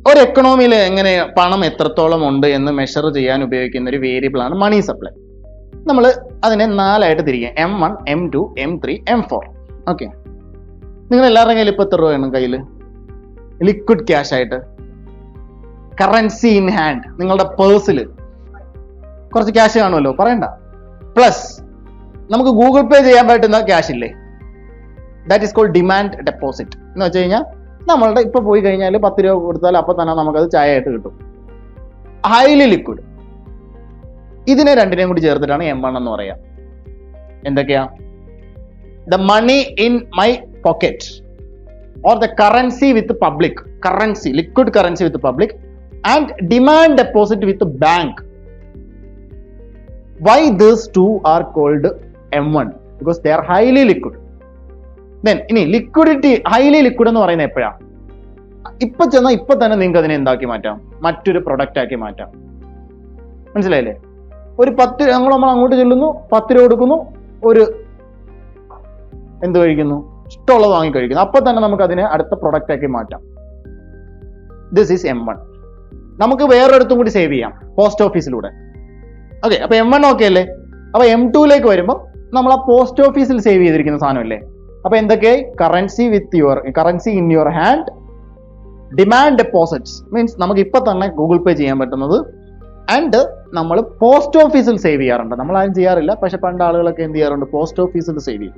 ഒരു എക്കണോമിയിൽ എങ്ങനെ പണം എത്രത്തോളം ഉണ്ട് എന്ന് മെഷർ ചെയ്യാൻ ഉപയോഗിക്കുന്ന ഒരു വേരിയബിൾ ആണ് മണി സപ്ലൈ. നമ്മൾ അതിനെ 4ആയിട്ട് തിരിക്കുക: M1, M2, M3, M4. Okay, നിങ്ങൾ എല്ലാവരുടെ കയ്യിൽ ഇപ്പൊ എത്ര രൂപയാണ് കയ്യിൽ ലിക്വിഡ് ക്യാഷ് ആയിട്ട്? കറൻസി ഇൻ ഹാൻഡ്, നിങ്ങളുടെ പേഴ്സിൽ കുറച്ച് ക്യാഷ് കാണുമല്ലോ, പറയണ്ട. പ്ലസ് നമുക്ക് ഗൂഗിൾ പേ ചെയ്യാൻ പറ്റുന്ന ക്യാഷ് ഇല്ലേ, that is called demand deposit. എന്ന് വെച്ച് കഴിഞ്ഞാൽ നമ്മളുടെ ഇപ്പൊ പോയി കഴിഞ്ഞാൽ 10 രൂപ കൊടുത്താൽ അപ്പൊ തന്നെ നമുക്കത് ചായ ആയിട്ട് കിട്ടും. Highly liquid. ഇതിനെ രണ്ടിനെയും കൂടി ചേർത്തിട്ടാണ് M1 എന്ന് പറയാ. എന്തൊക്കെയാ? The money in my pocket or the currency with public, currency, liquid currency with public, and demand deposit with bank. Why these two are called M1? Because they are highly liquid. Then ഇനി liquidity, highly liquid എന്ന് പറയുന്നത് എപ്പോഴാ? ഇപ്പൊ ചെന്നാൽ ഇപ്പൊ തന്നെ നിങ്ങൾക്ക് അതിനെ എന്താക്കി മാറ്റാം? മറ്റൊരു പ്രൊഡക്റ്റ് ആക്കി മാറ്റാം. മനസ്സിലായില്ലേ? ഒരു 10 നമ്മൾ അങ്ങോട്ട് ചെല്ലുന്നു, 10 രൂപ കൊടുക്കുന്നു, ഒരു എന്ത് കഴിക്കുന്നു, ഇഷ്ടമുള്ളത് വാങ്ങി കഴിക്കുന്നു, അപ്പൊ തന്നെ നമുക്ക് അതിനെ അടുത്ത പ്രൊഡക്റ്റ് ആക്കി മാറ്റാം. This is M1. നമുക്ക് വേറൊരിടത്തും കൂടി സേവ് ചെയ്യാം, പോസ്റ്റ് ഓഫീസിലൂടെ. ഓക്കെ, അപ്പൊ M1 ഓക്കെ അല്ലേ? അപ്പൊ M2ലേക്ക് വരുമ്പോൾ നമ്മൾ ആ പോസ്റ്റ് ഓഫീസിൽ സേവ് ചെയ്തിരിക്കുന്ന സാധനമല്ലേ? അപ്പൊ എന്തൊക്കെയായി? Currency in your hand, demand deposits means നമുക്ക് ഇപ്പൊ തന്നെ ഗൂഗിൾ പേ ചെയ്യാൻ പറ്റുന്നത്, ആൻഡ് നമ്മൾ പോസ്റ്റ് ഓഫീസിൽ സേവ് ചെയ്യാറുണ്ട്. നമ്മൾ ആരും ചെയ്യാറില്ല, പക്ഷെ പണ്ട് ആളുകളൊക്കെ എന്ത് ചെയ്യാറുണ്ട്? പോസ്റ്റ് ഓഫീസിൽ സേവ് ചെയ്യും.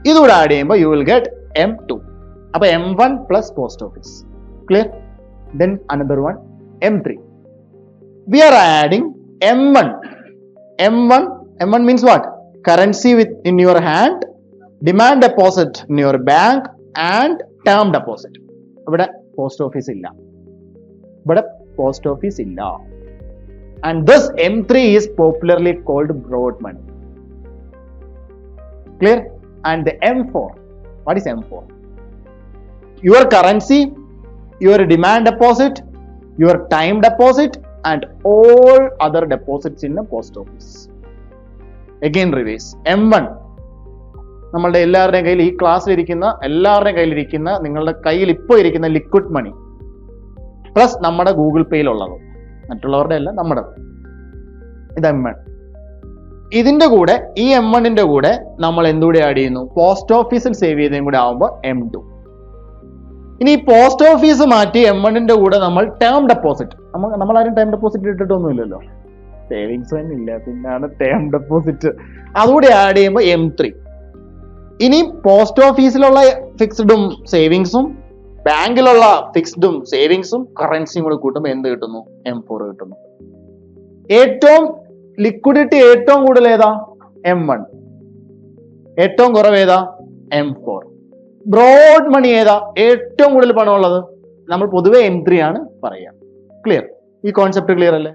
ഇതുകൂടെ ആഡ് ചെയ്യുമ്പോൾ യു വിൽ ഗെറ്റ് M2. അപ്പൊ M1 plus post office. Clear? Then another one M3. We are adding M1. M1 means what? Currency in your hand, demand deposit in your bank, and term deposit. ഇവിടെ post office ഇല്ല. And this M3 is popularly called broad money. Clear? And the M4. What is M4? Your currency, your demand deposit, your time deposit, and all other deposits in a post office. Again reverse. M1 നമ്മളുടെ എല്ലാവരുടെയും കയ്യിൽ, ഈ ക്ലാസ്സിലിരിക്കുന്ന എല്ലാവരുടെയും കയ്യിലിരിക്കുന്ന, നിങ്ങളുടെ കയ്യിൽ ഇപ്പോൾ ഇരിക്കുന്ന ലിക്വിഡ് മണി പ്ലസ് നമ്മുടെ ഗൂഗിൾ പേയിലുള്ളത്, മറ്റുള്ളവരുടെ അല്ല, നമ്മുടെ. ഇത് M1. ഇതിന്റെ കൂടെ, ഈ M1ന്റെ കൂടെ നമ്മൾ എന്തുകൂടെ ആഡ് ചെയ്യുന്നു? പോസ്റ്റ് ഓഫീസിൽ സേവ് ചെയ്തതും കൂടെ ആവുമ്പോൾ M2. ഇനി പോസ്റ്റ് ഓഫീസ് മാറ്റി M1ന്റെ കൂടെ നമ്മൾ ടേം ഡെപ്പോസിറ്റ്, നമ്മളാരും ടൈം ഡെപ്പോസിറ്റ് ഇട്ടിട്ടൊന്നുമില്ലല്ലോ, സേവിങ്സ് തന്നെ ഇല്ല, പിന്നാണ് ടേം ഡെപ്പോസിറ്റ്, അതുകൂടി ആഡ് ചെയ്യുമ്പോൾ M3. ഇനി പോസ്റ്റ് ഓഫീസിലുള്ള ഫിക്സ്ഡും സേവിങ്സും ബാങ്കിലുള്ള ഫിക്സ്ഡും സേവിങ്സും കറൻസിയും കൂടെ കൂട്ടുമ്പോൾ എന്ത് കിട്ടുന്നു? M4 കിട്ടുന്നു. ഏറ്റവും ലിക്വിഡിറ്റി ഏറ്റവും കൂടുതൽ ഏതാ? M1. ഏറ്റവും കുറവ് ഏതാ? M4. ബ്രോഡ് മണി ഏതാ? ഏറ്റവും കൂടുതൽ പണമുള്ളത് നമ്മൾ പൊതുവെ M3 ആണ് പറയുക. ക്ലിയർ? ഈ കോൺസെപ്റ്റ് ക്ലിയർ അല്ലേ?